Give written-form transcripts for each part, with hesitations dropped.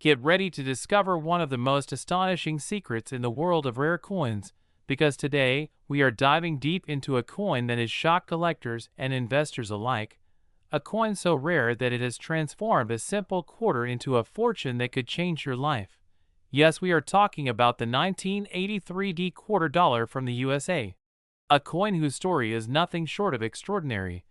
Get ready to discover one of the most astonishing secrets in the world of rare coins, because today we are diving deep into a coin that has shocked collectors and investors alike. A coin so rare that it has transformed a simple quarter into a fortune that could change your life. Yes, we are talking about the 1983 quarter dollar from the USA. A coin whose story is nothing short of extraordinary,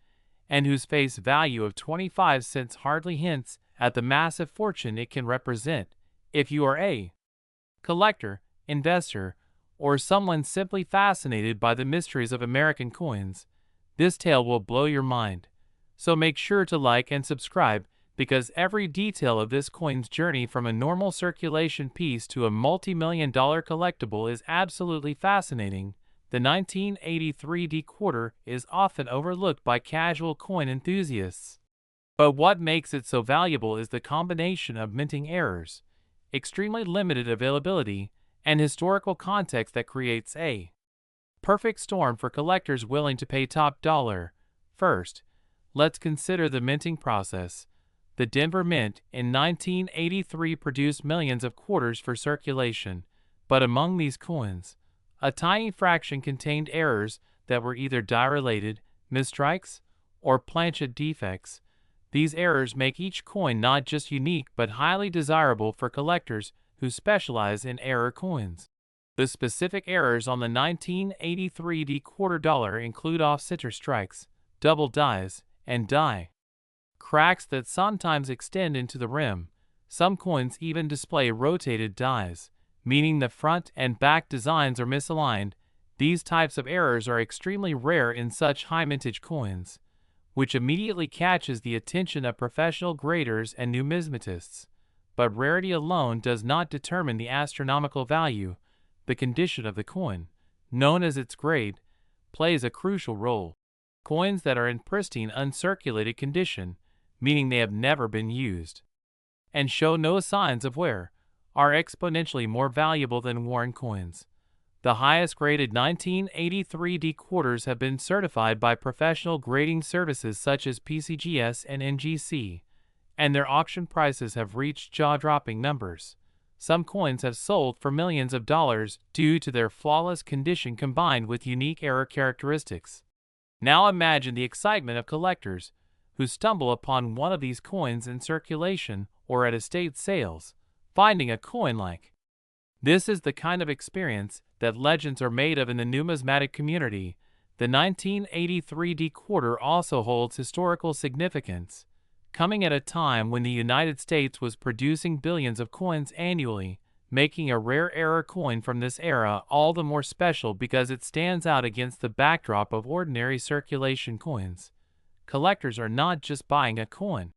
and whose face value of 25 cents hardly hints at the massive fortune it can represent. If you are a collector, investor, or someone simply fascinated by the mysteries of American coins, this tale will blow your mind. So make sure to like and subscribe, because every detail of this coin's journey from a normal circulation piece to a multi-million-dollar collectible is absolutely fascinating. The 1983 quarter is often overlooked by casual coin enthusiasts. But what makes it so valuable is the combination of minting errors, extremely limited availability, and historical context that creates a perfect storm for collectors willing to pay top dollar. First, let's consider the minting process. The Denver Mint in 1983 produced millions of quarters for circulation, but among these coins, a tiny fraction contained errors that were either die-related, misstrikes, or planchet defects. These errors make each coin not just unique but highly desirable for collectors who specialize in error coins. The specific errors on the 1983 quarter dollar include off-center strikes, double dies, and die cracks that sometimes extend into the rim. Some coins even display rotated dies, meaning the front and back designs are misaligned. These types of errors are extremely rare in such high mintage coins, which immediately catches the attention of professional graders and numismatists. But rarity alone does not determine the astronomical value. The condition of the coin, known as its grade, plays a crucial role. Coins that are in pristine uncirculated condition, meaning they have never been used, and show no signs of wear, are exponentially more valuable than worn coins. The highest graded 1983 quarters have been certified by professional grading services such as PCGS and NGC, and their auction prices have reached jaw-dropping numbers. Some coins have sold for millions of dollars due to their flawless condition combined with unique error characteristics. Now imagine the excitement of collectors who stumble upon one of these coins in circulation or at estate sales, finding a coin like this is the kind of experience that legends are made of in the numismatic community. The 1983 quarter also holds historical significance, coming at a time when the United States was producing billions of coins annually, making a rare error coin from this era all the more special because it stands out against the backdrop of ordinary circulation coins. Collectors are not just buying a coin.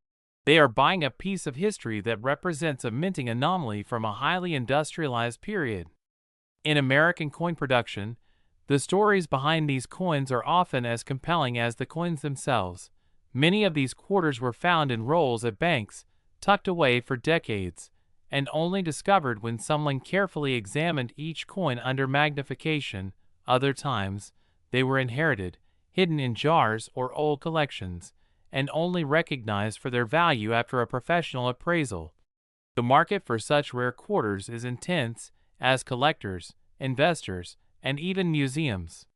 They are buying a piece of history that represents a minting anomaly from a highly industrialized period. In American coin production, the stories behind these coins are often as compelling as the coins themselves. Many of these quarters were found in rolls at banks, tucked away for decades, and only discovered when someone carefully examined each coin under magnification. Other times, they were inherited, hidden in jars or old collections, and only recognized for their value after a professional appraisal. The market for such rare quarters is intense, as collectors, investors, and even museums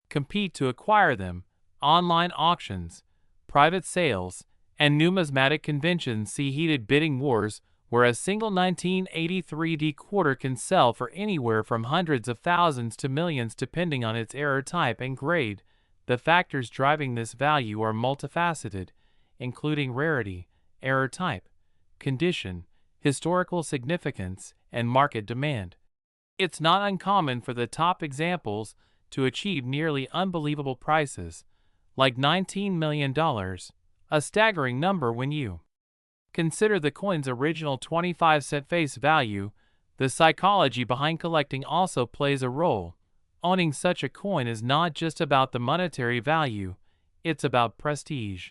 compete to acquire them. Online auctions, private sales, and numismatic conventions see heated bidding wars where a single 1983 quarter can sell for anywhere from hundreds of thousands to millions depending on its error type and grade. The factors driving this value are multifaceted, including rarity, error type, condition, historical significance, and market demand. It's not uncommon for the top examples to achieve nearly unbelievable prices, like $19 million, a staggering number when you consider the coin's original 25-cent face value. The psychology behind collecting also plays a role. Owning such a coin is not just about the monetary value, it's about prestige,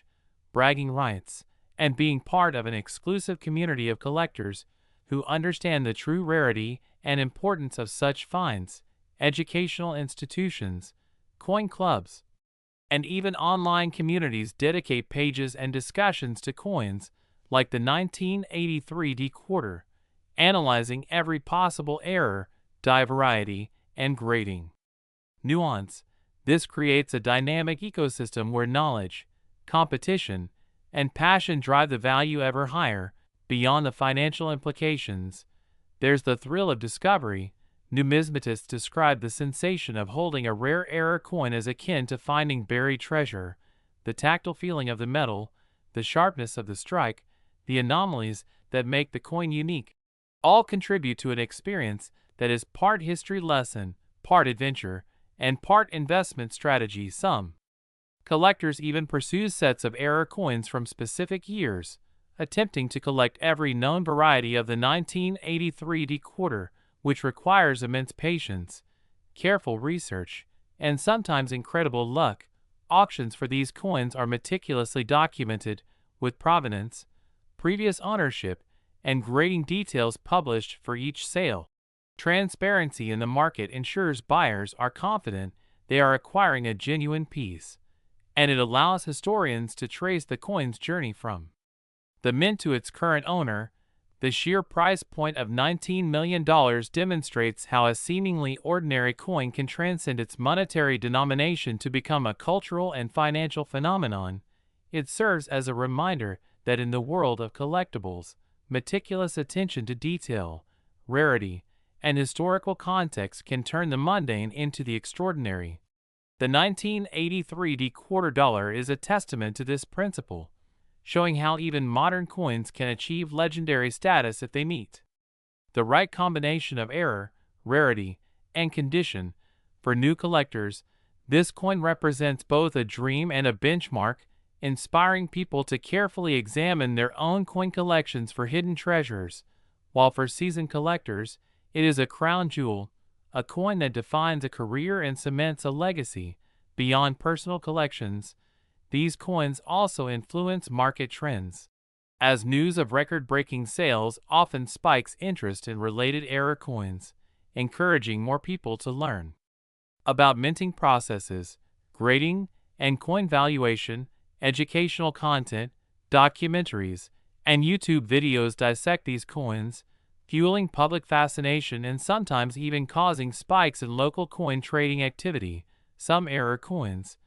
bragging rights, and being part of an exclusive community of collectors who understand the true rarity and importance of such finds. Educational institutions, coin clubs, and even online communities dedicate pages and discussions to coins like the 1983 quarter. analyzing every possible error, die variety, and grading. Nuance. This creates a dynamic ecosystem where knowledge, competition, and passion drive the value ever higher, beyond the financial implications. There's the thrill of discovery. Numismatists describe the sensation of holding a rare error coin as akin to finding buried treasure. The tactile feeling of the metal, the sharpness of the strike, the anomalies that make the coin unique, all contribute to an experience that is part history lesson, part adventure, and part investment strategy. Some collectors even pursue sets of error coins from specific years, attempting to collect every known variety of the 1983 dequarter, which requires immense patience, careful research, and sometimes incredible luck. Auctions for these coins are meticulously documented, with provenance, previous ownership, and grading details published for each sale. Transparency in the market ensures buyers are confident they are acquiring a genuine piece, and it allows historians to trace the coin's journey from the mint to its current owner. The sheer price point of $19 million demonstrates how a seemingly ordinary coin can transcend its monetary denomination to become a cultural and financial phenomenon. It serves as a reminder that in the world of collectibles, meticulous attention to detail, rarity, and historical context can turn the mundane into the extraordinary. The 1983 dequarter dollar is a testament to this principle, showing how even modern coins can achieve legendary status if they meet the right combination of error, rarity, and condition. For new collectors, this coin represents both a dream and a benchmark, inspiring people to carefully examine their own coin collections for hidden treasures, while for seasoned collectors, it is a crown jewel, a coin that defines a career and cements a legacy. Beyond personal collections, these coins also influence market trends, as news of record-breaking sales often spikes interest in related error coins, encouraging more people to learn about minting processes, grading, and coin valuation. Educational content, documentaries, and YouTube videos dissect these coins, fueling public fascination and sometimes even causing spikes in local coin trading activity. Some error coins,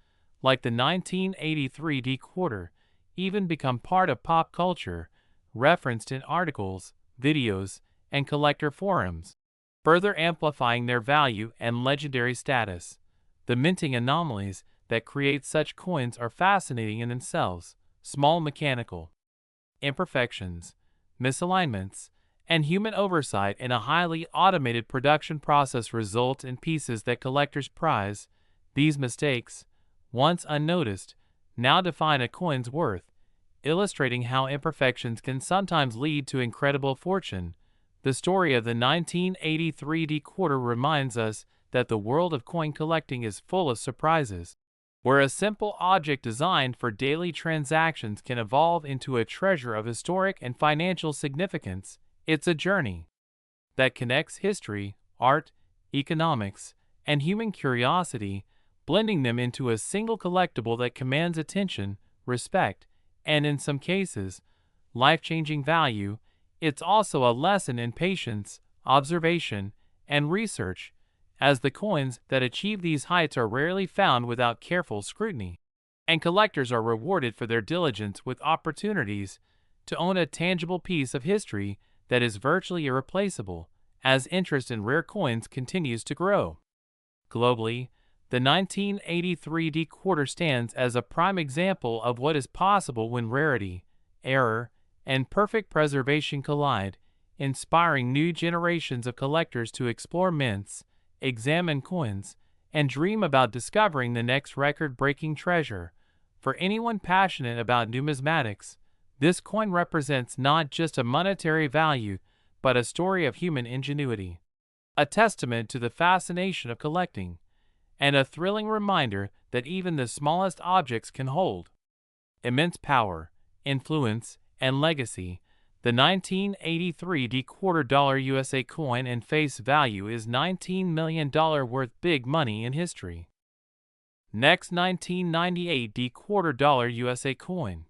like the 1983 dequarter, even become part of pop culture, referenced in articles, videos, and collector forums, further amplifying their value and legendary status. The minting anomalies that create such coins are fascinating in themselves. Small mechanical imperfections, misalignments, and human oversight in a highly automated production process result in pieces that collectors prize. These mistakes, once unnoticed, now define a coin's worth, illustrating how imperfections can sometimes lead to incredible fortune. The story of the 1983 dequarter reminds us that the world of coin collecting is full of surprises, where a simple object designed for daily transactions can evolve into a treasure of historic and financial significance. It's a journey that connects history, art, economics, and human curiosity, blending them into a single collectible that commands attention, respect, and in some cases, life-changing value. It's also a lesson in patience, observation, and research, as the coins that achieve these heights are rarely found without careful scrutiny, and collectors are rewarded for their diligence with opportunities to own a tangible piece of history that is virtually irreplaceable. As interest in rare coins continues to grow globally, the 1983 dequarter stands as a prime example of what is possible when rarity, error, and perfect preservation collide, inspiring new generations of collectors to explore mints, examine coins, and dream about discovering the next record-breaking treasure. For anyone passionate about numismatics, this coin represents not just a monetary value, but a story of human ingenuity, a testament to the fascination of collecting, and a thrilling reminder that even the smallest objects can hold immense power, influence, and legacy. The 1983 dequarter dollar USA coin and face value is $19 million, worth big money in history. Next, 1998 dequarter dollar USA coin.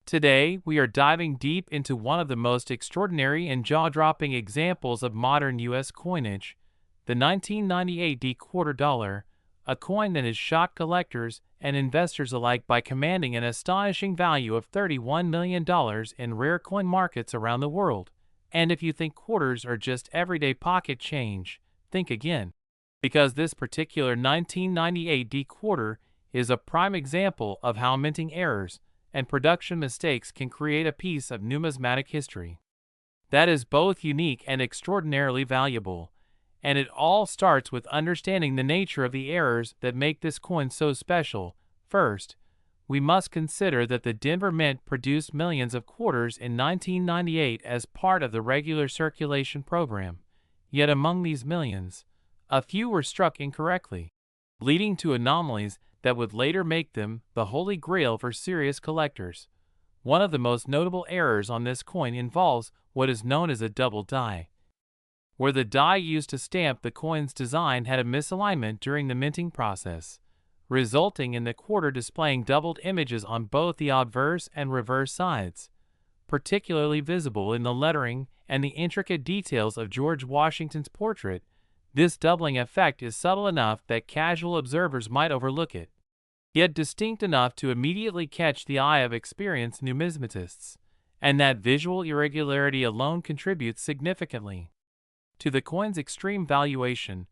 Today, we are diving deep into one of the most extraordinary and jaw-dropping examples of modern U.S. coinage, the 1998 quarter dollar, a coin that has shocked collectors and investors alike by commanding an astonishing value of $31 million in rare coin markets around the world. And if you think quarters are just everyday pocket change, think again. Because this particular 1998 quarter is a prime example of how minting errors and production mistakes can create a piece of numismatic history that is both unique and extraordinarily valuable. And it all starts with understanding the nature of the errors that make this coin so special. First, we must consider that the Denver Mint produced millions of quarters in 1998 as part of the regular circulation program. Yet among these millions, a few were struck incorrectly, leading to anomalies that would later make them the holy grail for serious collectors. One of the most notable errors on this coin involves what is known as a double die, where the die used to stamp the coin's design had a misalignment during the minting process, resulting in the quarter displaying doubled images on both the obverse and reverse sides, particularly visible in the lettering and the intricate details of George Washington's portrait. This doubling effect is subtle enough that casual observers might overlook it, yet distinct enough to immediately catch the eye of experienced numismatists, and that visual irregularity alone contributes significantly to the coin's extreme valuation.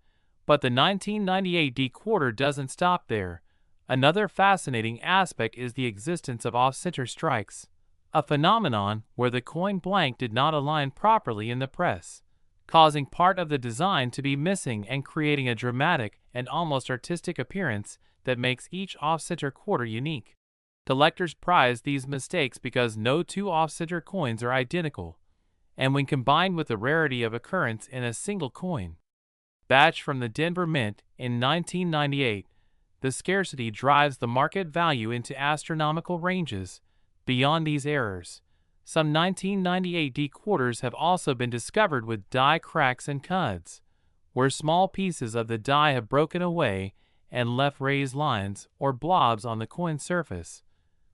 But the 1998 quarter doesn't stop there. Another fascinating aspect is the existence of off-center strikes, a phenomenon where the coin blank did not align properly in the press, causing part of the design to be missing and creating a dramatic and almost artistic appearance that makes each off-center quarter unique. Collectors prize these mistakes because no two off-center coins are identical, and when combined with the rarity of occurrence in a single coin batch from the Denver Mint in 1998, the scarcity drives the market value into astronomical ranges. Beyond these errors, some 1998 quarters have also been discovered with die cracks and cuds, where small pieces of the die have broken away and left raised lines or blobs on the coin surface,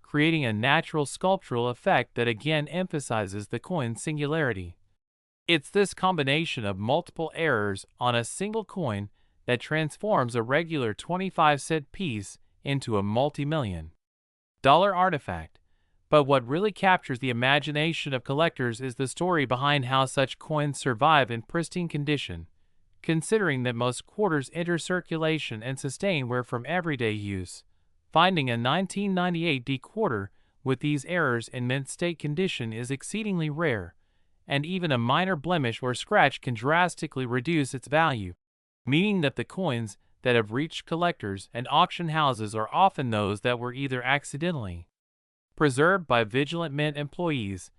creating a natural sculptural effect that again emphasizes the coin's singularity. It's this combination of multiple errors on a single coin that transforms a regular 25-cent piece into a multi-million-dollar artifact. But what really captures the imagination of collectors is the story behind how such coins survive in pristine condition, considering that most quarters enter circulation and sustain wear from everyday use. Finding a 1998 quarter with these errors in mint state condition is exceedingly rare, and even a minor blemish or scratch can drastically reduce its value, meaning that the coins that have reached collectors and auction houses are often those that were either accidentally preserved by vigilant mint employees,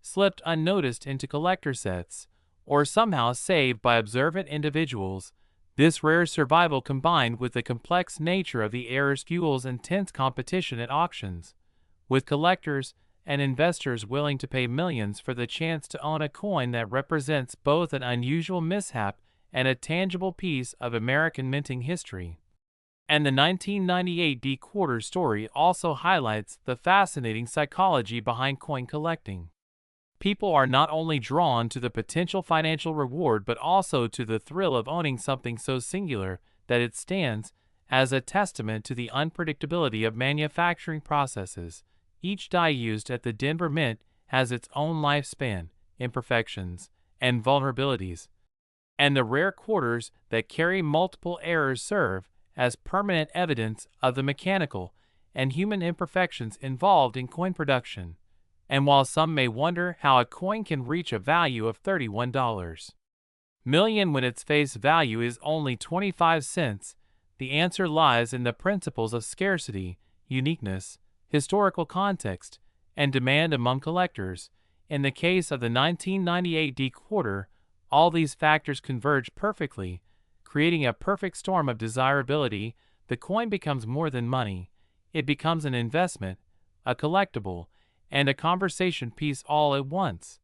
slipped unnoticed into collector sets, or somehow saved by observant individuals. This rare survival combined with the complex nature of the errors fuels intense competition at auctions, with collectors and investors willing to pay millions for the chance to own a coin that represents both an unusual mishap and a tangible piece of American minting history. And the 1998 quarter story also highlights the fascinating psychology behind coin collecting. People are not only drawn to the potential financial reward but also to the thrill of owning something so singular that it stands as a testament to the unpredictability of manufacturing processes. Each die used at the Denver Mint has its own lifespan, imperfections, and vulnerabilities, and the rare quarters that carry multiple errors serve as permanent evidence of the mechanical and human imperfections involved in coin production. And while some may wonder how a coin can reach a value of $31 million when its face value is only 25 cents, the answer lies in the principles of scarcity, uniqueness, historical context, and demand among collectors. In the case of the 1998 quarter, all these factors converge perfectly, creating a perfect storm of desirability. The coin becomes more than money. It becomes an investment, a collectible, and a conversation piece all at once.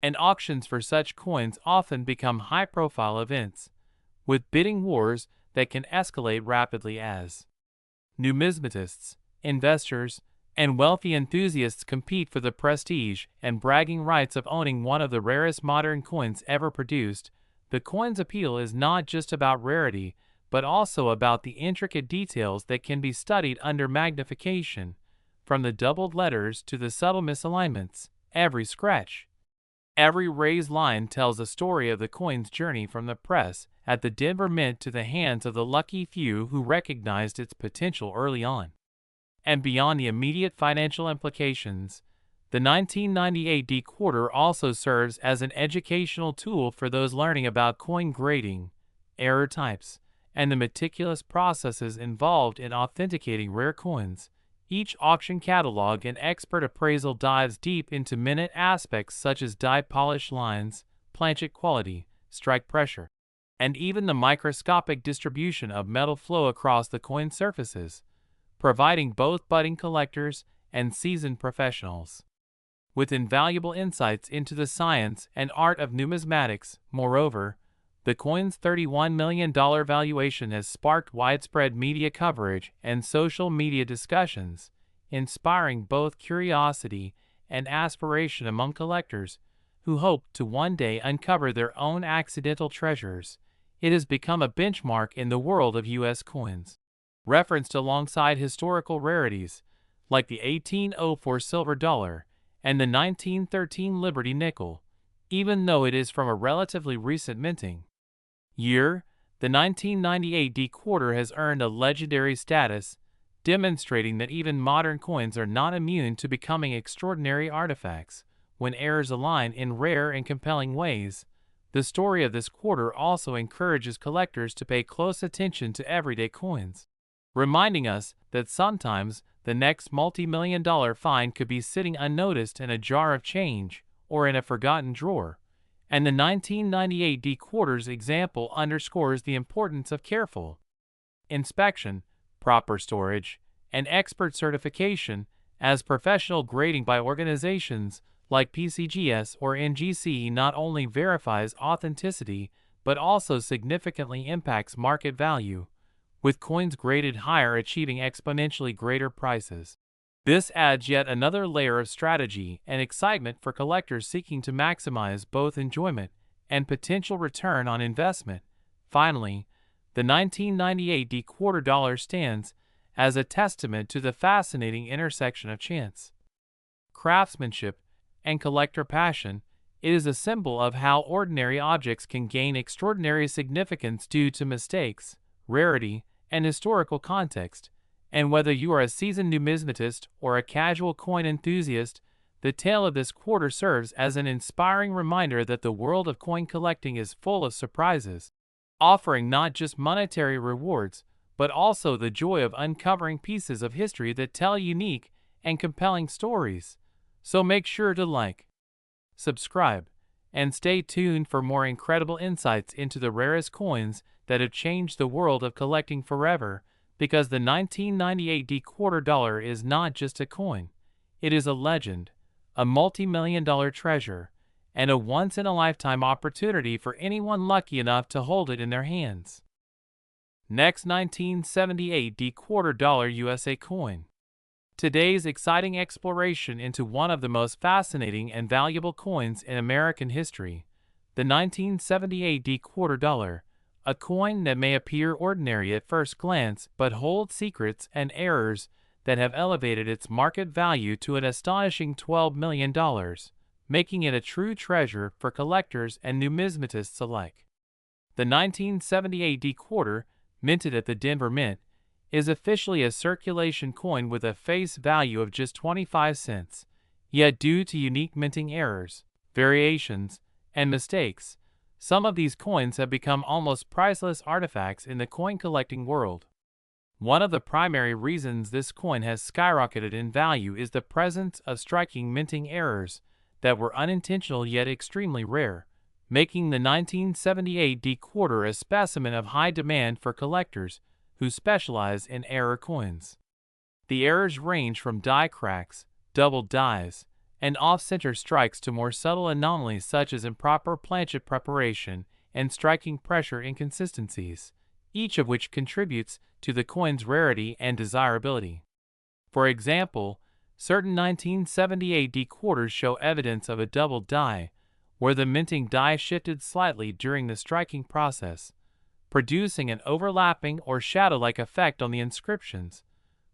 And auctions for such coins often become high-profile events, with bidding wars that can escalate rapidly as numismatists, investors, and wealthy enthusiasts compete for the prestige and bragging rights of owning one of the rarest modern coins ever produced. The coin's appeal is not just about rarity, but also about the intricate details that can be studied under magnification, from the doubled letters to the subtle misalignments. Every scratch, every raised line tells a story of the coin's journey from the press at the Denver Mint to the hands of the lucky few who recognized its potential early on. And beyond the immediate financial implications, the 1998 dequarter also serves as an educational tool for those learning about coin grading, error types, and the meticulous processes involved in authenticating rare coins. Each auction catalog and expert appraisal dives deep into minute aspects such as die polish lines, planchet quality, strike pressure, and even the microscopic distribution of metal flow across the coin surfaces, providing both budding collectors and seasoned professionals with invaluable insights into the science and art of numismatics. Moreover, the coin's $31 million valuation has sparked widespread media coverage and social media discussions, inspiring both curiosity and aspiration among collectors who hope to one day uncover their own accidental treasures. It has become a benchmark in the world of U.S. coins, referenced alongside historical rarities like the 1804 silver dollar and the 1913 Liberty nickel. Even though it is from a relatively recent minting year, the 1998 dequarter has earned a legendary status, demonstrating that even modern coins are not immune to becoming extraordinary artifacts when errors align in rare and compelling ways. The story of this quarter also encourages collectors to pay close attention to everyday coins, reminding us that sometimes the next multi-million-dollar find could be sitting unnoticed in a jar of change or in a forgotten drawer. And the 1998 dequarter's example underscores the importance of careful inspection, proper storage, and expert certification, as professional grading by organizations like PCGS or NGC not only verifies authenticity but also significantly impacts market value, with coins graded higher achieving exponentially greater prices. This adds yet another layer of strategy and excitement for collectors seeking to maximize both enjoyment and potential return on investment. Finally, the 1998 dequarter dollar stands as a testament to the fascinating intersection of chance, craftsmanship, and collector passion. It is a symbol of how ordinary objects can gain extraordinary significance due to mistakes, rarity, and historical context. And whether you are a seasoned numismatist or a casual coin enthusiast, the tale of this quarter serves as an inspiring reminder that the world of coin collecting is full of surprises, offering not just monetary rewards, but also the joy of uncovering pieces of history that tell unique and compelling stories. So make sure to like, subscribe, and stay tuned for more incredible insights into the rarest coins that have changed the world of collecting forever. Because the 1998 dequarter dollar is not just a coin, it is a legend, a multi-million-dollar treasure, and a once-in-a-lifetime opportunity for anyone lucky enough to hold it in their hands. Next, 1978 dequarter dollar USA coin. Today's exciting exploration into one of the most fascinating and valuable coins in American history, the 1978 dequarter dollar. A coin that may appear ordinary at first glance but holds secrets and errors that have elevated its market value to an astonishing $12 million, making it a true treasure for collectors and numismatists alike. The 1978 dequarter, minted at the Denver Mint, is officially a circulation coin with a face value of just 25 cents, yet due to unique minting errors, variations, and mistakes, some of these coins have become almost priceless artifacts in the coin collecting world. One of the primary reasons this coin has skyrocketed in value is the presence of striking minting errors that were unintentional yet extremely rare, making the 1978 dequarter a specimen of high demand for collectors who specialize in error coins. The errors range from die cracks, doubled dies, and off-center strikes to more subtle anomalies such as improper planchet preparation and striking pressure inconsistencies, each of which contributes to the coin's rarity and desirability. For example, Certain 1970 AD quarters show evidence of a double die, where the minting die shifted slightly during the striking process, producing an overlapping or shadow-like effect on the inscriptions,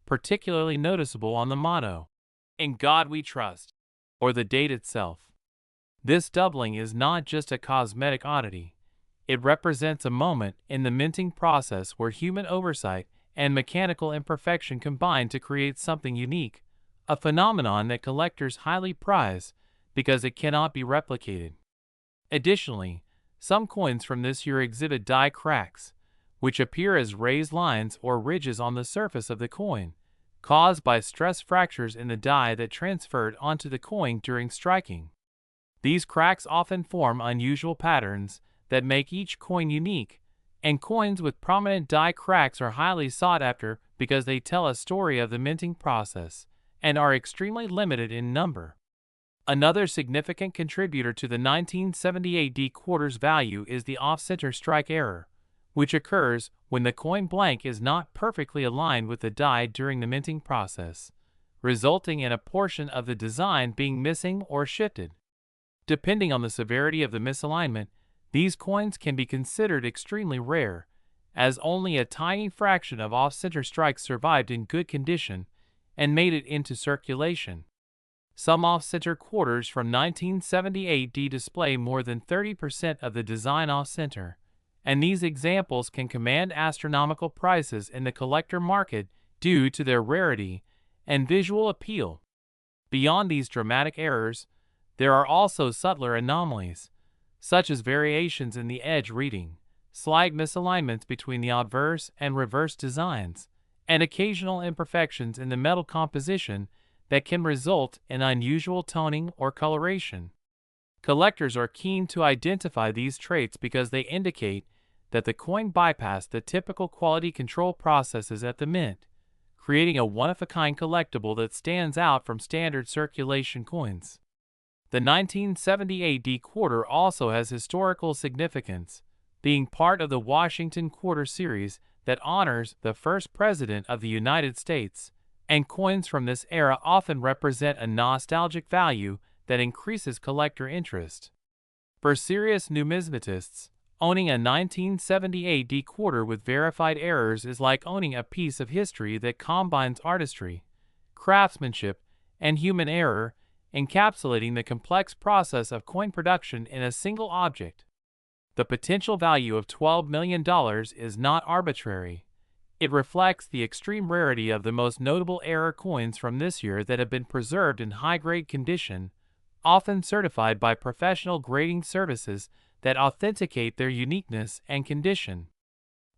particularly noticeable on the motto, "In God We Trust," or the date itself. This doubling is not just a cosmetic oddity. It represents a moment in the minting process where human oversight and mechanical imperfection combine to create something unique, a phenomenon that collectors highly prize because it cannot be replicated. Additionally, some coins from this year exhibit die cracks, which appear as raised lines or ridges on the surface of the coin, caused by stress fractures in the die that transferred onto the coin during striking. These cracks often form unusual patterns that make each coin unique, and coins with prominent die cracks are highly sought after because they tell a story of the minting process and are extremely limited in number. Another significant contributor to the 1970 AD quarter's value is the off-center strike error, which occurs when the coin blank is not perfectly aligned with the die during the minting process, resulting in a portion of the design being missing or shifted. Depending on the severity of the misalignment, these coins can be considered extremely rare, as only a tiny fraction of off-center strikes survived in good condition and made it into circulation. Some off-center quarters from 1970 AD display more than 30% of the design off-center, and these examples can command astronomical prices in the collector market due to their rarity and visual appeal. Beyond these dramatic errors, there are also subtler anomalies, such as variations in the edge reading, slight misalignments between the obverse and reverse designs, and occasional imperfections in the metal composition that can result in unusual toning or coloration. Collectors are keen to identify these traits because they indicate that the coin bypassed the typical quality control processes at the mint, creating a one-of-a-kind collectible that stands out from standard circulation coins. The 1970 AD quarter also has historical significance, being part of the Washington Quarter series that honors the first president of the United States, and coins from this era often represent a nostalgic value that increases collector interest. For serious numismatists, owning a 1970 AD quarter with verified errors is like owning a piece of history that combines artistry, craftsmanship, and human error, encapsulating the complex process of coin production in a single object. The potential value of $12 million is not arbitrary. It reflects the extreme rarity of the most notable error coins from this year that have been preserved in high-grade condition, often certified by professional grading services that authenticate their uniqueness and condition.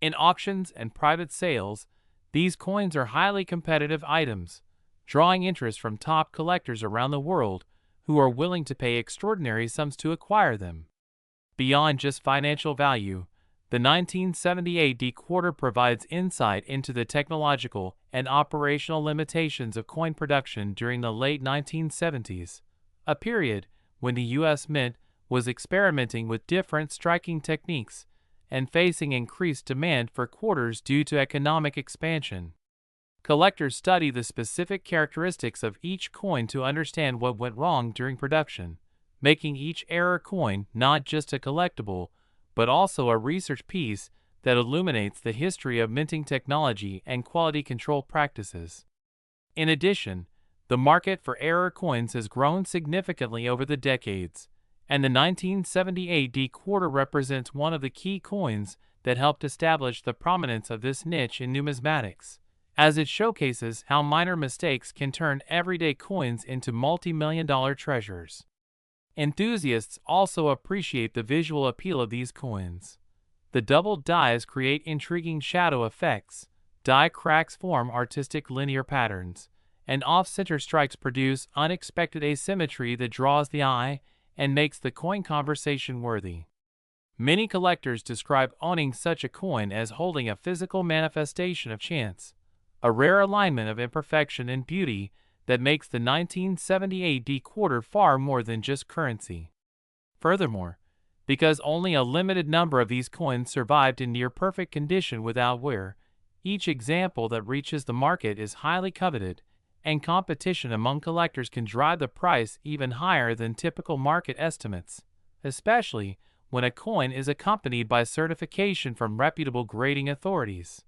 In auctions and private sales, these coins are highly competitive items, drawing interest from top collectors around the world who are willing to pay extraordinary sums to acquire them. Beyond just financial value, the 1970 AD quarter provides insight into the technological and operational limitations of coin production during the late 1970s, a period when the U.S. Mint was experimenting with different striking techniques and facing increased demand for quarters due to economic expansion. Collectors study the specific characteristics of each coin to understand what went wrong during production, making each error coin not just a collectible, but also a research piece that illuminates the history of minting technology and quality control practices. In addition, the market for error coins has grown significantly over the decades, and the 1970 AD quarter represents one of the key coins that helped establish the prominence of this niche in numismatics, as it showcases how minor mistakes can turn everyday coins into multi-million-dollar treasures. Enthusiasts also appreciate the visual appeal of these coins. The doubled dies create intriguing shadow effects, die cracks form artistic linear patterns, and off-center strikes produce unexpected asymmetry that draws the eye and makes the coin conversation worthy. Many collectors describe owning such a coin as holding a physical manifestation of chance, a rare alignment of imperfection and beauty that makes the 1970 AD quarter far more than just currency. Furthermore, because only a limited number of these coins survived in near-perfect condition without wear, each example that reaches the market is highly coveted and competition among collectors can drive the price even higher than typical market estimates, especially when a coin is accompanied by certification from reputable grading authorities.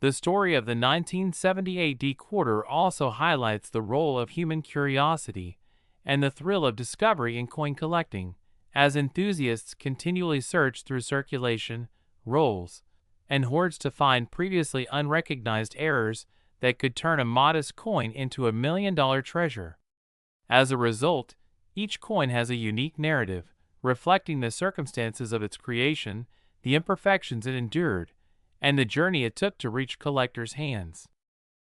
The story of the 1978 dequarter also highlights the role of human curiosity and the thrill of discovery in coin collecting, as enthusiasts continually search through circulation, rolls, and hoards to find previously unrecognized errors that could turn a modest coin into a million-dollar treasure. As a result, each coin has a unique narrative, reflecting the circumstances of its creation, the imperfections it endured, and the journey it took to reach collectors' hands.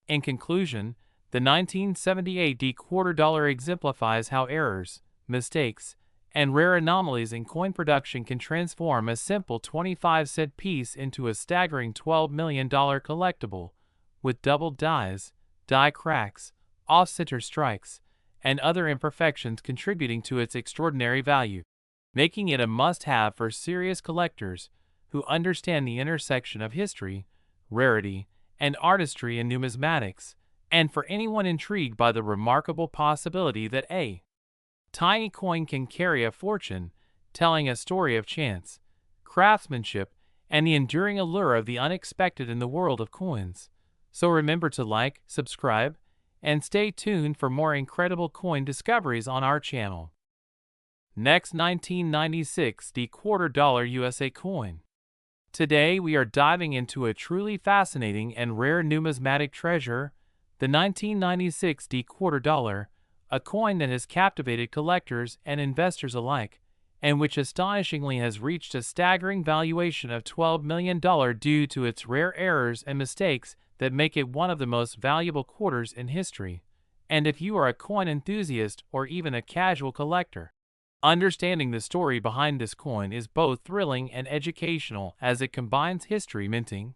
In conclusion, the 1978 dequarter dollar exemplifies how errors, mistakes, and rare anomalies in coin production can transform a simple 25-cent piece into a staggering $12 million collectible, with doubled dies, die cracks, off-center strikes, and other imperfections contributing to its extraordinary value, making it a must-have for serious collectors who understand the intersection of history, rarity, and artistry in numismatics, and for anyone intrigued by the remarkable possibility that a tiny coin can carry a fortune, telling a story of chance, craftsmanship, and the enduring allure of the unexpected in the world of coins. So remember to like, subscribe, and stay tuned for more incredible coin discoveries on our channel. Next, 1996 dequarter dollar USA coin. Today we are diving into a truly fascinating and rare numismatic treasure, the 1996 dequarter dollar, a coin that has captivated collectors and investors alike, and which astonishingly has reached a staggering valuation of $12 million due to its rare errors and mistakes that make it one of the most valuable quarters in history. And if you are a coin enthusiast or even a casual collector, understanding the story behind this coin is both thrilling and educational, as it combines history, minting,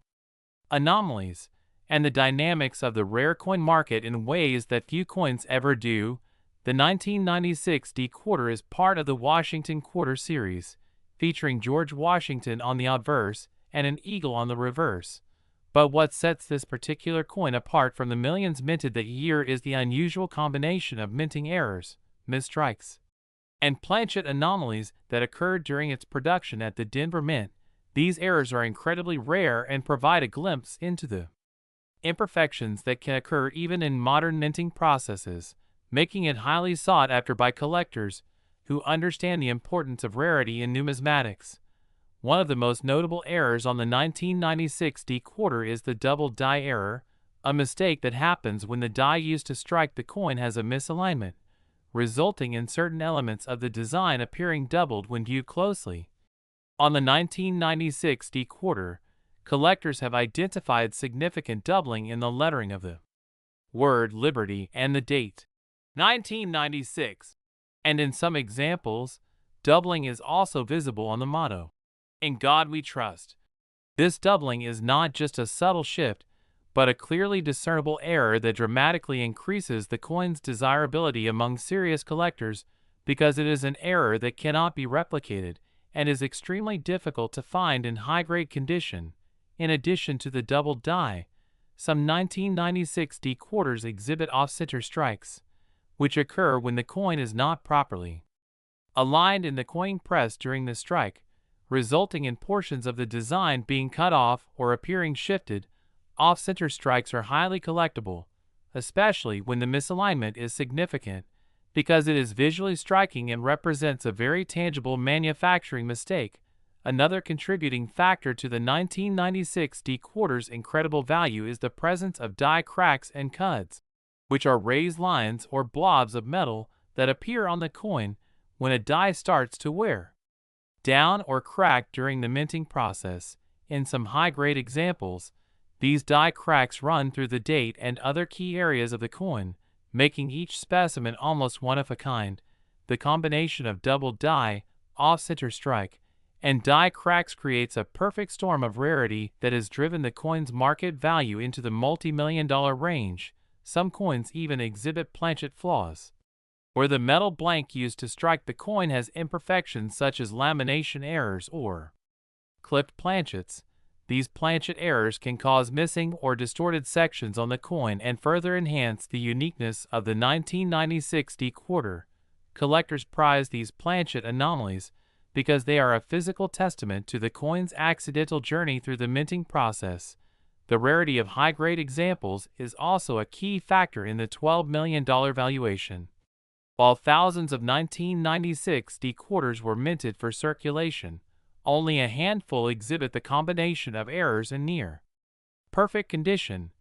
anomalies, and the dynamics of the rare coin market in ways that few coins ever do. The 1996 dequarter is part of the Washington Quarter series, featuring George Washington on the obverse and an eagle on the reverse. But what sets this particular coin apart from the millions minted that year is the unusual combination of minting errors, misstrikes, and planchet anomalies that occurred during its production at the Denver Mint. These errors are incredibly rare and provide a glimpse into the imperfections that can occur even in modern minting processes, making it highly sought after by collectors who understand the importance of rarity in numismatics. One of the most notable errors on the 1996 dequarter is the double die error, a mistake that happens when the die used to strike the coin has a misalignment, resulting in certain elements of the design appearing doubled when viewed closely. On the 1996 dequarter, collectors have identified significant doubling in the lettering of the word Liberty and the date 1996, and in some examples, doubling is also visible on the motto, "In God We Trust." This doubling is not just a subtle shift, but a clearly discernible error that dramatically increases the coin's desirability among serious collectors, because it is an error that cannot be replicated and is extremely difficult to find in high-grade condition. In addition to the double die, some 1996 dequarters exhibit off-center strikes, which occur when the coin is not properly aligned in the coin press during the strike, resulting in portions of the design being cut off or appearing shifted. Off-center strikes are highly collectible, especially when the misalignment is significant, because it is visually striking and represents a very tangible manufacturing mistake. Another contributing factor to the 1996 dequarter's incredible value is the presence of die cracks and cuds, which are raised lines or blobs of metal that appear on the coin when a die starts to wear down or crack during the minting process. In some high-grade examples, these die cracks run through the date and other key areas of the coin, making each specimen almost one of a kind. The combination of double die, off-center strike, and die cracks creates a perfect storm of rarity that has driven the coin's market value into the multi-million-dollar range. Some coins even exhibit planchet flaws, where the metal blank used to strike the coin has imperfections such as lamination errors or clipped planchets. these planchet errors can cause missing or distorted sections on the coin and further enhance the uniqueness of the 1996 quarter. Collectors prize these planchet anomalies because they are a physical testament to the coin's accidental journey through the minting process. The rarity of high-grade examples is also a key factor in the $12 million valuation. While thousands of 1996 quarters were minted for circulation, only a handful exhibit the combination of errors in near perfect condition,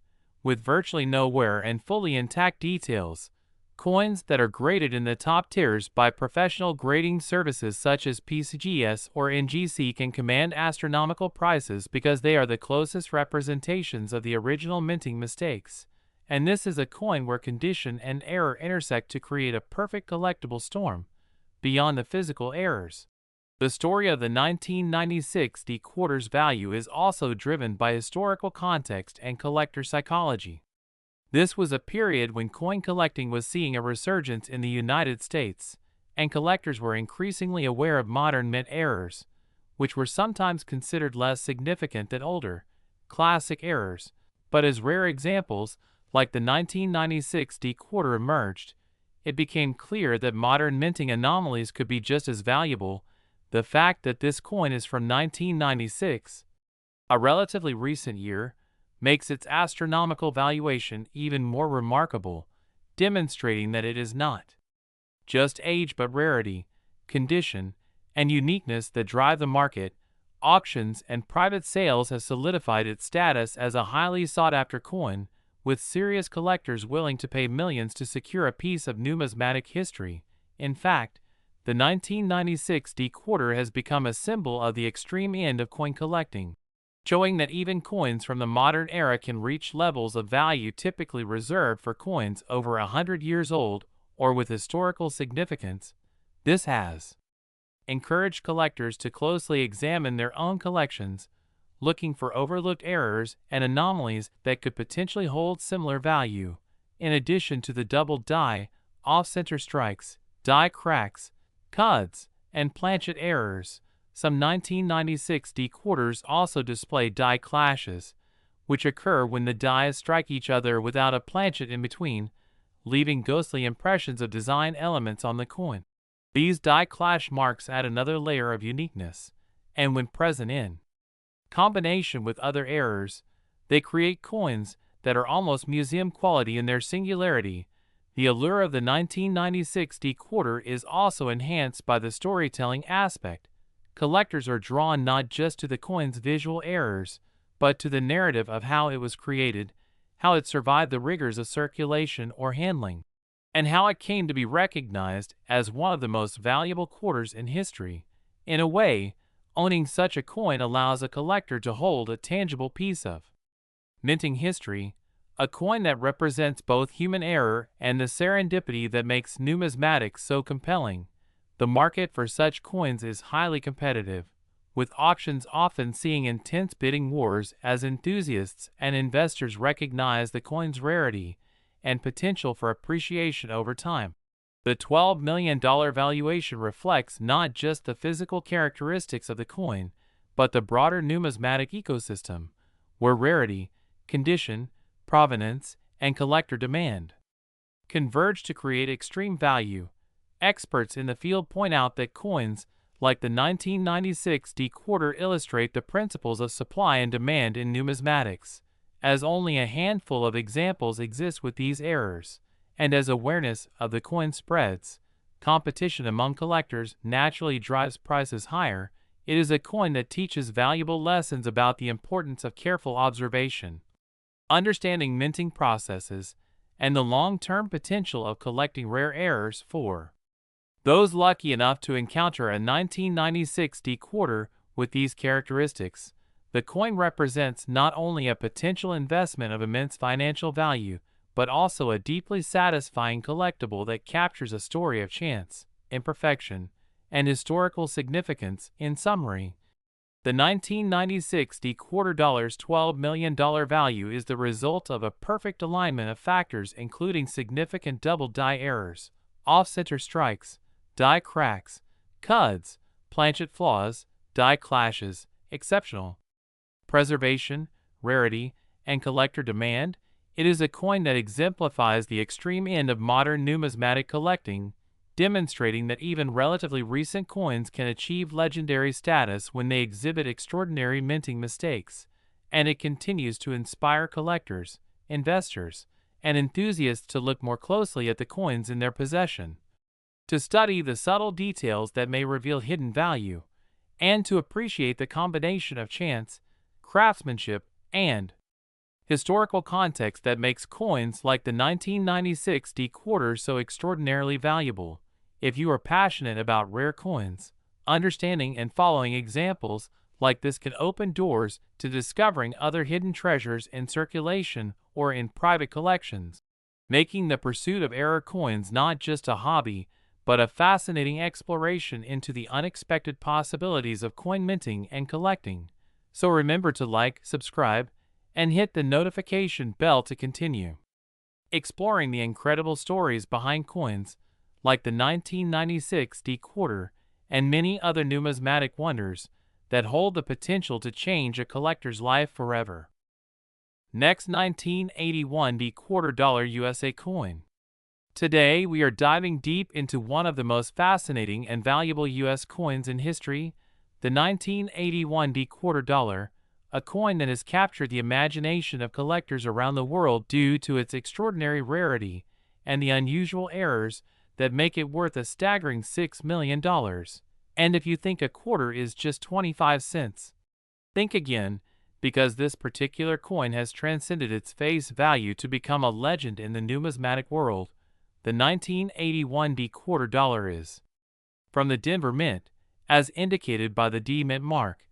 with virtually no wear and fully intact details. Coins that are graded in the top tiers by professional grading services such as PCGS or NGC can command astronomical prices because they are the closest representations of the original minting mistakes. And this is a coin where condition and error intersect to create a perfect collectible storm, beyond the physical errors. The story of the 1996 quarter's value is also driven by historical context and collector psychology. This was a period when coin collecting was seeing a resurgence in the United States, and collectors were increasingly aware of modern mint errors, which were sometimes considered less significant than older, classic errors. But as rare examples, like the 1996 quarter emerged, it became clear that modern minting anomalies could be just as valuable. The fact that this coin is from 1996, a relatively recent year, makes its astronomical valuation even more remarkable, demonstrating that it is not just age but rarity, condition, and uniqueness that drive the market. Auctions and private sales have solidified its status as a highly sought-after coin, with serious collectors willing to pay millions to secure a piece of numismatic history. In fact, the 1996 quarter has become a symbol of the extreme end of coin collecting, showing that even coins from the modern era can reach levels of value typically reserved for coins over 100 years old or with historical significance. This has encouraged collectors to closely examine their own collections, looking for overlooked errors and anomalies that could potentially hold similar value. In addition to the double die, off-center strikes, die cracks, cuds, and planchet errors, some 1996 quarters also display die clashes, which occur when the dies strike each other without a planchet in between, leaving ghostly impressions of design elements on the coin. These die clash marks add another layer of uniqueness, and when present in combination with other errors, they create coins that are almost museum quality in their singularity. The allure of the 1996 quarter is also enhanced by the storytelling aspect. Collectors are drawn not just to the coin's visual errors, but to the narrative of how it was created, how it survived the rigors of circulation or handling, and how it came to be recognized as one of the most valuable quarters in history. In a way, owning such a coin allows a collector to hold a tangible piece of minting history, a coin that represents both human error and the serendipity that makes numismatics so compelling. The market for such coins is highly competitive, with auctions often seeing intense bidding wars as enthusiasts and investors recognize the coin's rarity and potential for appreciation over time. The $12 million valuation reflects not just the physical characteristics of the coin, but the broader numismatic ecosystem, where rarity, condition, provenance, and collector demand converge to create extreme value. Experts in the field point out that coins like the 1996 quarter illustrate the principles of supply and demand in numismatics, as only a handful of examples exist with these errors, and as awareness of the coin spreads, competition among collectors naturally drives prices higher. It is a coin that teaches valuable lessons about the importance of careful observation, understanding minting processes, and the long-term potential of collecting rare errors. For those lucky enough to encounter a 1996 quarter with these characteristics, the coin represents not only a potential investment of immense financial value, but also a deeply satisfying collectible that captures a story of chance, imperfection, and historical significance. In summary, the 1996 quarter's $12 million value is the result of a perfect alignment of factors including significant double die errors, off-center strikes, die cracks, cuds, planchet flaws, die clashes, exceptional preservation, rarity, and collector demand. It is a coin that exemplifies the extreme end of modern numismatic collecting, demonstrating that even relatively recent coins can achieve legendary status when they exhibit extraordinary minting mistakes, and it continues to inspire collectors, investors, and enthusiasts to look more closely at the coins in their possession, to study the subtle details that may reveal hidden value, and to appreciate the combination of chance, craftsmanship, and historical context that makes coins like the 1996 D quarter so extraordinarily valuable. If you are passionate about rare coins, understanding and following examples like this can open doors to discovering other hidden treasures in circulation or in private collections, making the pursuit of rare coins not just a hobby, but a fascinating exploration into the unexpected possibilities of coin minting and collecting. So remember to like, subscribe, and hit the notification bell to continue exploring the incredible stories behind coins like the 1996 D quarter and many other numismatic wonders that hold the potential to change a collector's life forever. Next, 1981 D quarter dollar USA coin. Today, we are diving deep into one of the most fascinating and valuable U.S. coins in history, the 1981 D quarter dollar, a coin that has captured the imagination of collectors around the world due to its extraordinary rarity and the unusual errors that make it worth a staggering $6 million. And if you think a quarter is just 25 cents, think again, because this particular coin has transcended its face value to become a legend in the numismatic world. The 1981 D quarter dollar is from the Denver Mint, as indicated by the D Mint mark,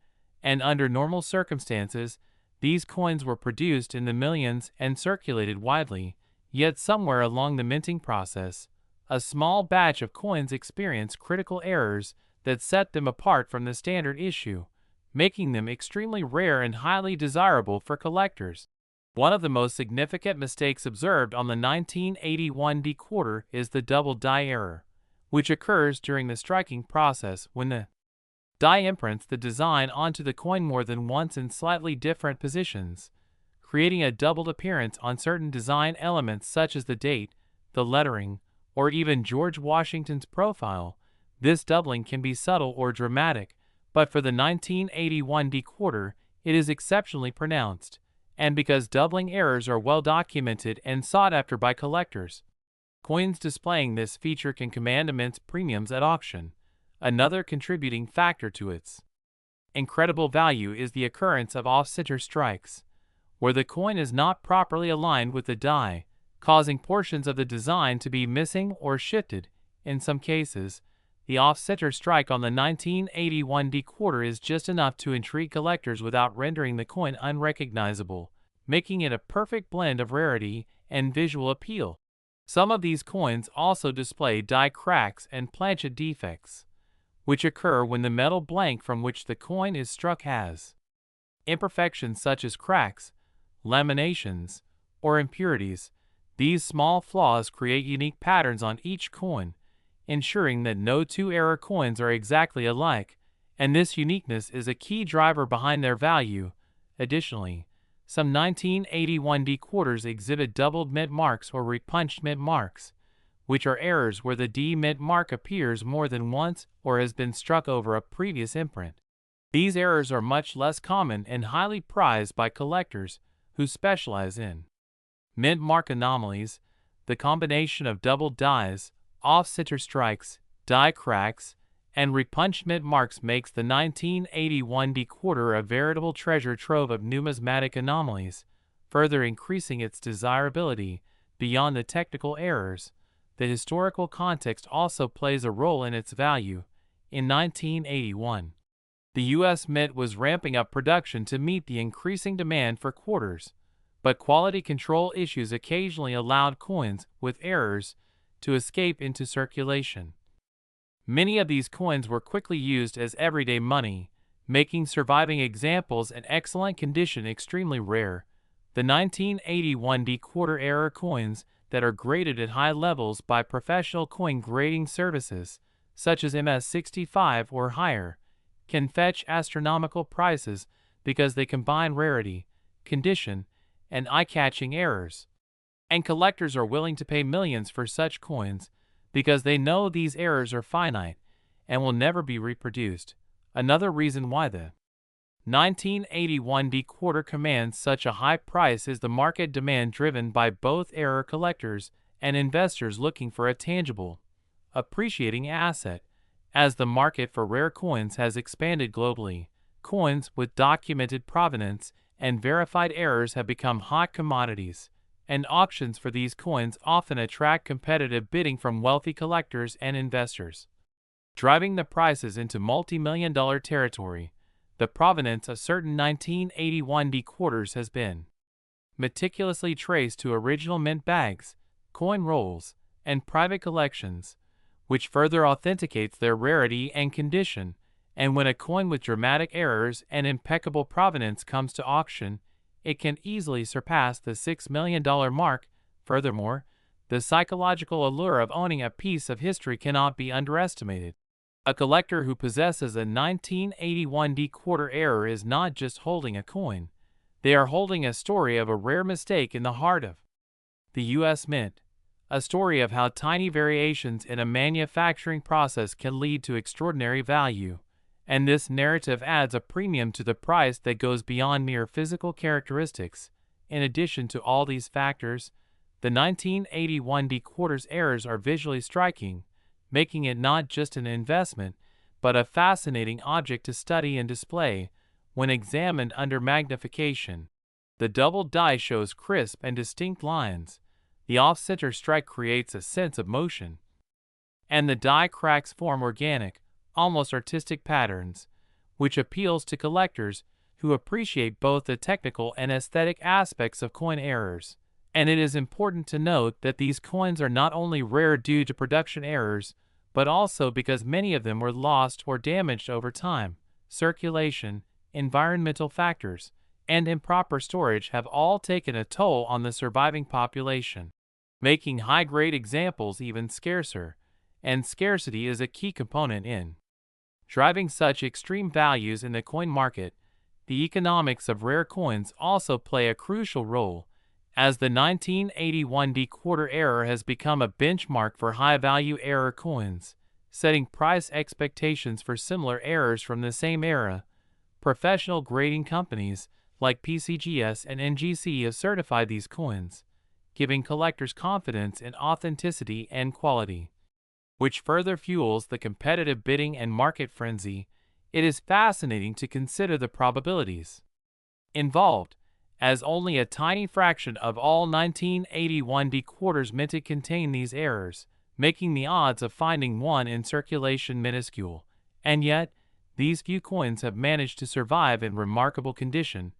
and under normal circumstances, these coins were produced in the millions and circulated widely, yet somewhere along the minting process, a small batch of coins experienced critical errors that set them apart from the standard issue, making them extremely rare and highly desirable for collectors. One of the most significant mistakes observed on the 1981 D quarter is the double die error, which occurs during the striking process when the die imprints the design onto the coin more than once in slightly different positions, creating a doubled appearance on certain design elements such as the date, the lettering, or even George Washington's profile. This doubling can be subtle or dramatic, but for the 1981 D quarter, it is exceptionally pronounced, and because doubling errors are well documented and sought after by collectors, coins displaying this feature can command immense premiums at auction. Another contributing factor to its incredible value is the occurrence of off-center strikes, where the coin is not properly aligned with the die, causing portions of the design to be missing or shifted. In some cases, the off-center strike on the 1981 D quarter is just enough to intrigue collectors without rendering the coin unrecognizable, making it a perfect blend of rarity and visual appeal. Some of these coins also display die cracks and planchet defects, which occur when the metal blank from which the coin is struck has imperfections such as cracks, laminations, or impurities. These small flaws create unique patterns on each coin, ensuring that no two error coins are exactly alike, and this uniqueness is a key driver behind their value. Additionally, some 1981 D quarters exhibit doubled mint marks or repunched mint marks, which are errors where the D mint mark appears more than once or has been struck over a previous imprint. These errors are much less common and highly prized by collectors who specialize in mint mark anomalies. The combination of doubled dies, off-center strikes, die cracks, and repunched mint marks makes the 1981 D quarter a veritable treasure trove of numismatic anomalies, further increasing its desirability. Beyond the technical errors, the historical context also plays a role in its value. In 1981, the U.S. Mint was ramping up production to meet the increasing demand for quarters, but quality control issues occasionally allowed coins with errors to escape into circulation. Many of these coins were quickly used as everyday money, making surviving examples in excellent condition extremely rare. The 1981 D quarter error coins that are graded at high levels by professional coin grading services, such as MS-65 or higher, can fetch astronomical prices because they combine rarity, condition, and eye-catching errors. And collectors are willing to pay millions for such coins because they know these errors are finite and will never be reproduced. Another reason why the 1981 quarter commands such a high price is the market demand driven by both error collectors and investors looking for a tangible, appreciating asset. As the market for rare coins has expanded globally, coins with documented provenance and verified errors have become hot commodities, and auctions for these coins often attract competitive bidding from wealthy collectors and investors, driving the prices into multi-million-dollar territory. The provenance of certain 1981 quarters has been meticulously traced to original mint bags, coin rolls, and private collections, which further authenticates their rarity and condition. And when a coin with dramatic errors and impeccable provenance comes to auction, it can easily surpass the $6 million mark. Furthermore, the psychological allure of owning a piece of history cannot be underestimated. A collector who possesses a 1981 quarter error is not just holding a coin, they are holding a story of a rare mistake in the heart of the U.S. Mint, a story of how tiny variations in a manufacturing process can lead to extraordinary value. And this narrative adds a premium to the price that goes beyond mere physical characteristics. In addition to all these factors, the 1981 quarter's errors are visually striking, making it not just an investment, but a fascinating object to study and display when examined under magnification. The double die shows crisp and distinct lines, the off-center strike creates a sense of motion, and the die cracks form organic, almost artistic patterns, which appeals to collectors who appreciate both the technical and aesthetic aspects of coin errors. And it is important to note that these coins are not only rare due to production errors, but also because many of them were lost or damaged over time. Circulation, environmental factors, and improper storage have all taken a toll on the surviving population, making high-grade examples even scarcer, and scarcity is a key component in driving such extreme values in the coin market. The economics of rare coins also play a crucial role, as the 1981 quarter error has become a benchmark for high-value error coins, setting price expectations for similar errors from the same era. Professional grading companies like PCGS and NGC have certified these coins, giving collectors confidence in authenticity and quality, which further fuels the competitive bidding and market frenzy. It is fascinating to consider the probabilities involved, as only a tiny fraction of all 1981 quarters minted contain these errors, making the odds of finding one in circulation minuscule. And yet, these few coins have managed to survive in remarkable condition,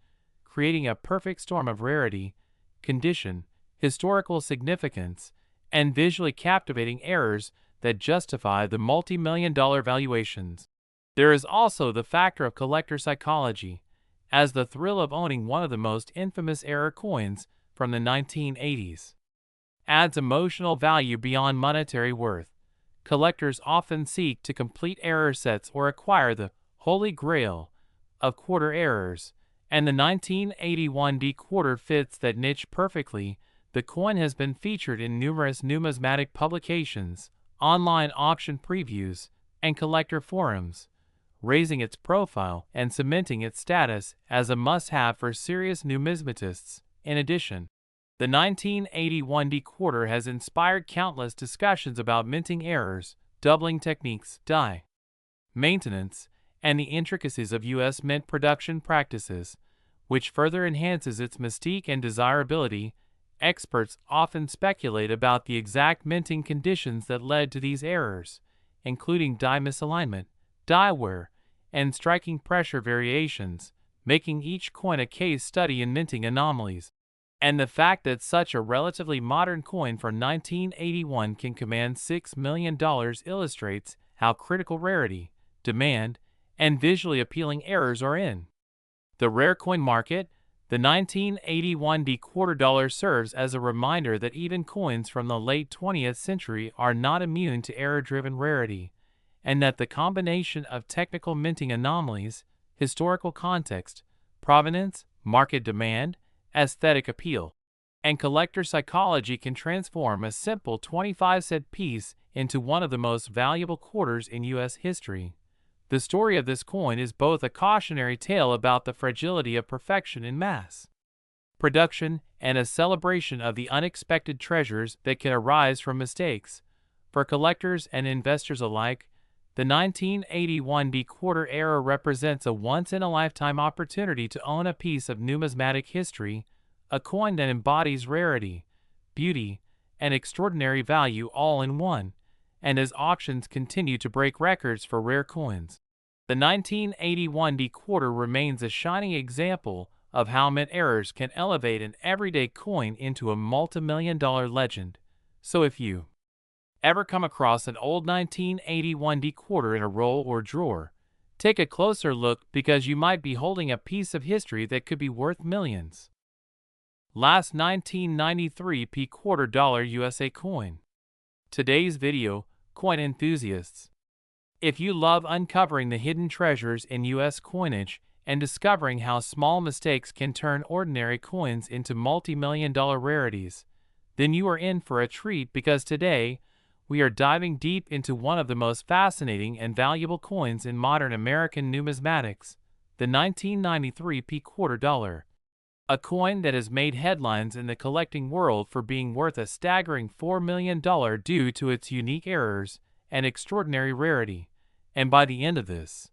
creating a perfect storm of rarity, condition, historical significance, and visually captivating errors that justify the multi-million-dollar valuations. There is also the factor of collector psychology, as the thrill of owning one of the most infamous error coins from the 1980s adds emotional value beyond monetary worth. Collectors often seek to complete error sets or acquire the holy grail of quarter errors, and the 1981 quarter fits that niche perfectly. The coin has been featured in numerous numismatic publications, online auction previews, and collector forums, raising its profile and cementing its status as a must-have for serious numismatists. In addition, the 1981 quarter has inspired countless discussions about minting errors, doubling techniques, die maintenance, and the intricacies of U.S. mint production practices, which further enhances its mystique and desirability. Experts often speculate about the exact minting conditions that led to these errors, including die misalignment, die wear, and striking pressure variations, making each coin a case study in minting anomalies. And the fact that such a relatively modern coin from 1981 can command $6 million illustrates how critical rarity, demand, and visually appealing errors are in the rare coin market. The 1981 quarter dollar serves as a reminder that even coins from the late 20th century are not immune to error-driven rarity, and that the combination of technical minting anomalies, historical context, provenance, market demand, aesthetic appeal, and collector psychology can transform a simple 25-cent piece into one of the most valuable quarters in U.S. history. The story of this coin is both a cautionary tale about the fragility of perfection in mass production and a celebration of the unexpected treasures that can arise from mistakes. For collectors and investors alike, the 1981 quarter era represents a once-in-a-lifetime opportunity to own a piece of numismatic history, a coin that embodies rarity, beauty, and extraordinary value all in one. And as auctions continue to break records for rare coins, the 1981 quarter remains a shining example of how mint errors can elevate an everyday coin into a multi-million-dollar legend. So if you ever come across an old 1981 quarter in a roll or drawer, take a closer look because you might be holding a piece of history that could be worth millions. Last 1993 quarter dollar USA coin. Today's video, coin enthusiasts. If you love uncovering the hidden treasures in U.S. coinage and discovering how small mistakes can turn ordinary coins into multi-million-dollar rarities, then you are in for a treat because today, we are diving deep into one of the most fascinating and valuable coins in modern American numismatics, the 1993 quarter dollar. A coin that has made headlines in the collecting world for being worth a staggering $4 million due to its unique errors and extraordinary rarity. And by the end of this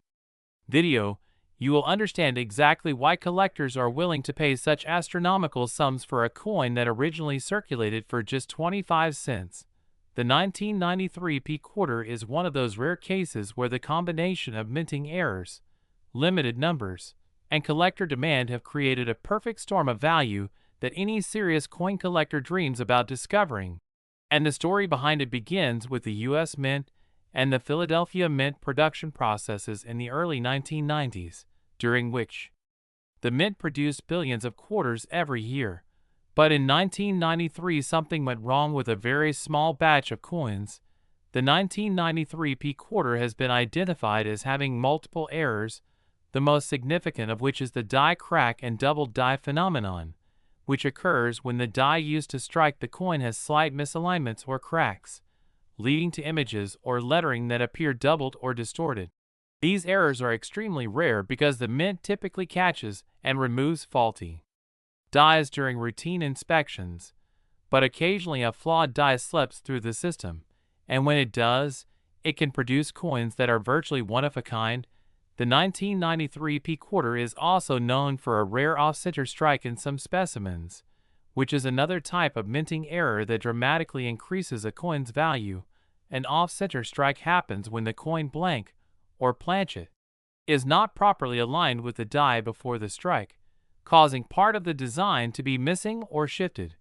video, you will understand exactly why collectors are willing to pay such astronomical sums for a coin that originally circulated for just 25 cents. The 1993 quarter is one of those rare cases where the combination of minting errors, limited numbers, and collector demand have created a perfect storm of value that any serious coin collector dreams about discovering. And the story behind it begins with the U.S. Mint and the Philadelphia Mint production processes in the early 1990s, during which the Mint produced billions of quarters every year. But in 1993 something went wrong with a very small batch of coins. The 1993 quarter has been identified as having multiple errors, the most significant of which is the die crack and double die phenomenon, which occurs when the die used to strike the coin has slight misalignments or cracks, leading to images or lettering that appear doubled or distorted. These errors are extremely rare because the Mint typically catches and removes faulty dies during routine inspections, but occasionally a flawed die slips through the system, and when it does, it can produce coins that are virtually one of a kind. The 1993 quarter is also known for a rare off-center strike in some specimens, which is another type of minting error that dramatically increases a coin's value. An off-center strike happens when the coin blank, or planchet, is not properly aligned with the die before the strike, causing part of the design to be missing or shifted.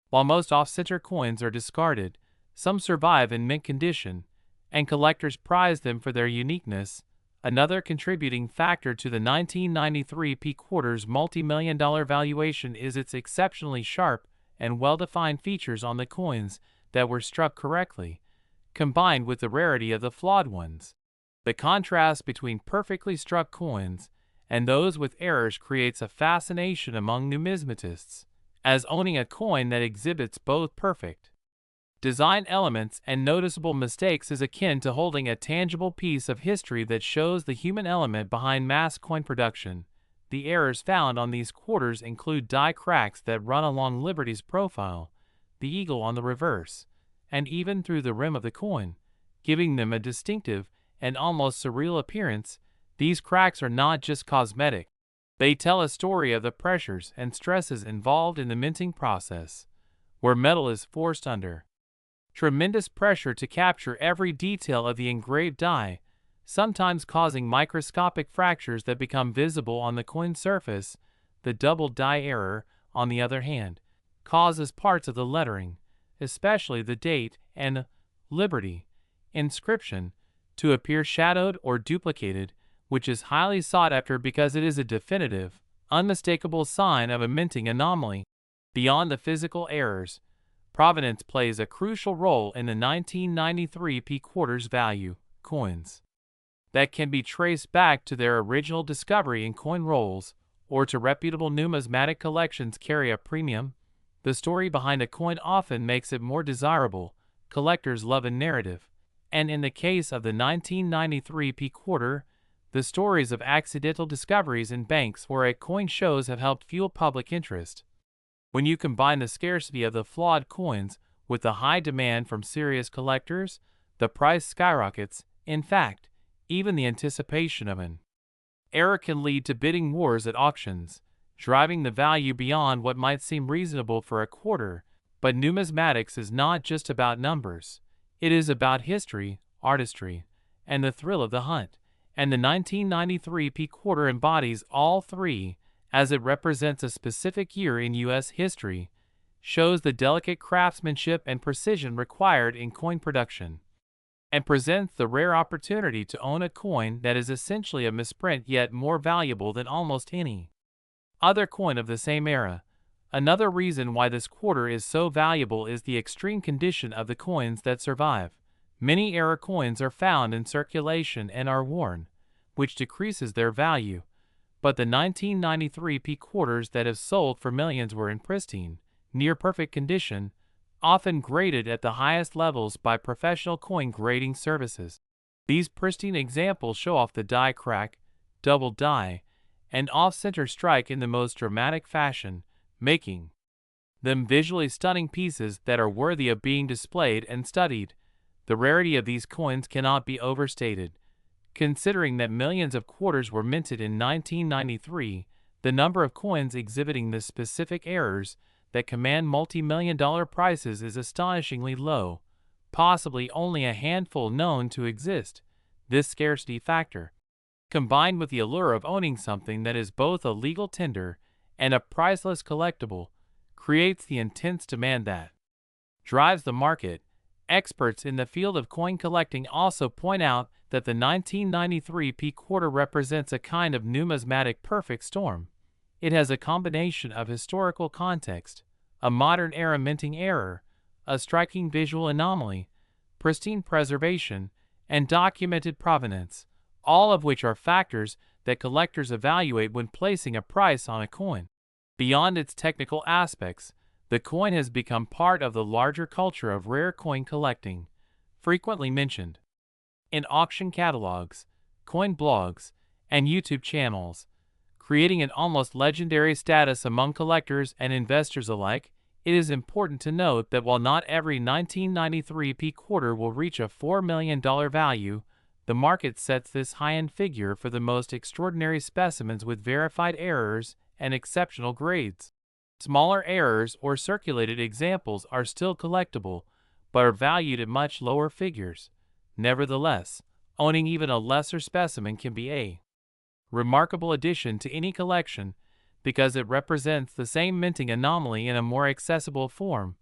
While most off-center coins are discarded, some survive in mint condition, and collectors prize them for their uniqueness. Another contributing factor to the 1993 quarter's multi-million-dollar valuation is its exceptionally sharp and well-defined features on the coins that were struck correctly, combined with the rarity of the flawed ones. The contrast between perfectly struck coins and those with errors creates a fascination among numismatists, as owning a coin that exhibits both perfect design elements and noticeable mistakes is akin to holding a tangible piece of history that shows the human element behind mass coin production. The errors found on these quarters include die cracks that run along Liberty's profile, the eagle on the reverse, and even through the rim of the coin, giving them a distinctive and almost surreal appearance. These cracks are not just cosmetic. They tell a story of the pressures and stresses involved in the minting process, where metal is forced under tremendous pressure to capture every detail of the engraved die, sometimes causing microscopic fractures that become visible on the coin surface. The double die error, on the other hand, causes parts of the lettering, especially the date and Liberty inscription, to appear shadowed or duplicated, which is highly sought after because it is a definitive, unmistakable sign of a minting anomaly. Beyond the physical errors, provenance plays a crucial role in the 1993 quarter's value. Coins that can be traced back to their original discovery in coin rolls or to reputable numismatic collections carry a premium. The story behind a coin often makes it more desirable. Collectors love a narrative. And in the case of the 1993 p quarter, the stories of accidental discoveries in banks where a coin shows have helped fuel public interest. When you combine the scarcity of the flawed coins with the high demand from serious collectors, the price skyrockets. In fact, even the anticipation of an error can lead to bidding wars at auctions, driving the value beyond what might seem reasonable for a quarter. But numismatics is not just about numbers. It is about history, artistry, and the thrill of the hunt. And the 1993 p quarter embodies all three, as it represents a specific year in U.S. history, shows the delicate craftsmanship and precision required in coin production, and presents the rare opportunity to own a coin that is essentially a misprint yet more valuable than almost any other coin of the same era. Another reason why this quarter is so valuable is the extreme condition of the coins that survive. Many era coins are found in circulation and are worn, which decreases their value. But the 1993 p quarters that have sold for millions were in pristine, near-perfect condition, often graded at the highest levels by professional coin grading services. These pristine examples show off the die crack, double die, and off-center strike in the most dramatic fashion, making them visually stunning pieces that are worthy of being displayed and studied. The rarity of these coins cannot be overstated. Considering that millions of quarters were minted in 1993, the number of coins exhibiting the specific errors that command multi-million-dollar prices is astonishingly low, possibly only a handful known to exist. This scarcity factor, combined with the allure of owning something that is both a legal tender and a priceless collectible, creates the intense demand that drives the market. Experts in the field of coin collecting also point out that the 1993 p quarter represents a kind of numismatic perfect storm. It has a combination of historical context, a modern era minting error, a striking visual anomaly, pristine preservation, and documented provenance, all of which are factors that collectors evaluate when placing a price on a coin. Beyond its technical aspects, the coin has become part of the larger culture of rare coin collecting, frequently mentioned in auction catalogs, coin blogs, and YouTube channels, creating an almost legendary status among collectors and investors alike. It is important to note that while not every 1993 p quarter will reach a $4 million value, the market sets this high-end figure for the most extraordinary specimens with verified errors and exceptional grades. Smaller errors or circulated examples are still collectible, but are valued at much lower figures. Nevertheless, owning even a lesser specimen can be a remarkable addition to any collection because it represents the same minting anomaly in a more accessible form.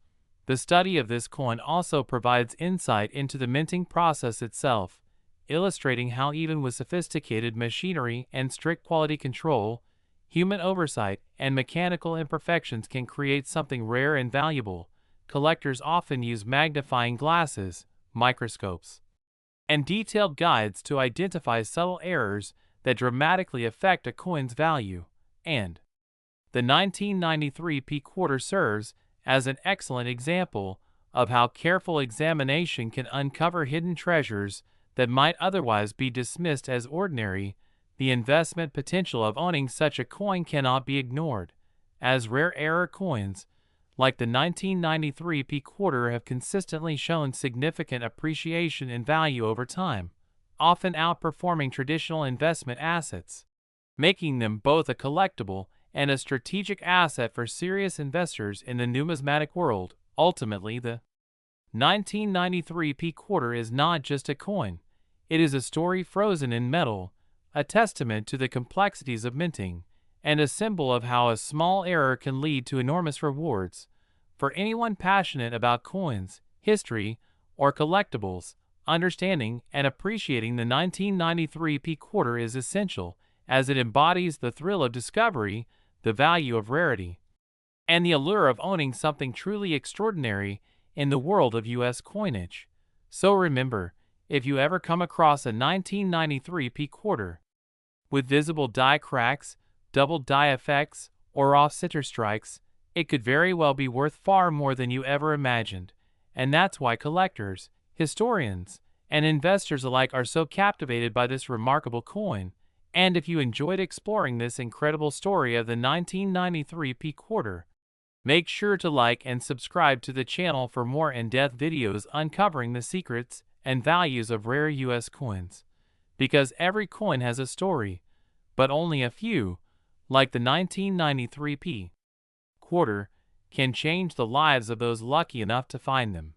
The study of this coin also provides insight into the minting process itself, illustrating how even with sophisticated machinery and strict quality control, human oversight and mechanical imperfections can create something rare and valuable. Collectors often use magnifying glasses, microscopes, and detailed guides to identify subtle errors that dramatically affect a coin's value, and the 1993 p quarter serves as an excellent example of how careful examination can uncover hidden treasures that might otherwise be dismissed as ordinary. The investment potential of owning such a coin cannot be ignored, as rare error coins, like the 1993 p quarter, have consistently shown significant appreciation in value over time, often outperforming traditional investment assets, making them both a collectible and a strategic asset for serious investors in the numismatic world. Ultimately, the 1993 p quarter is not just a coin, it is a story frozen in metal, a testament to the complexities of minting, and a symbol of how a small error can lead to enormous rewards. For anyone passionate about coins, history, or collectibles, understanding and appreciating the 1993 p quarter is essential, as it embodies the thrill of discovery, the value of rarity, and the allure of owning something truly extraordinary in the world of U.S. coinage. So remember, if you ever come across a 1993 p quarter with visible die cracks, double die effects, or off-center strikes, it could very well be worth far more than you ever imagined. And that's why collectors, historians, and investors alike are so captivated by this remarkable coin. And if you enjoyed exploring this incredible story of the 1993 P quarter, make sure to like and subscribe to the channel for more in-depth videos uncovering the secrets and values of rare US coins. Because every coin has a story, but only a few, like the 1993 P quarter, can change the lives of those lucky enough to find them.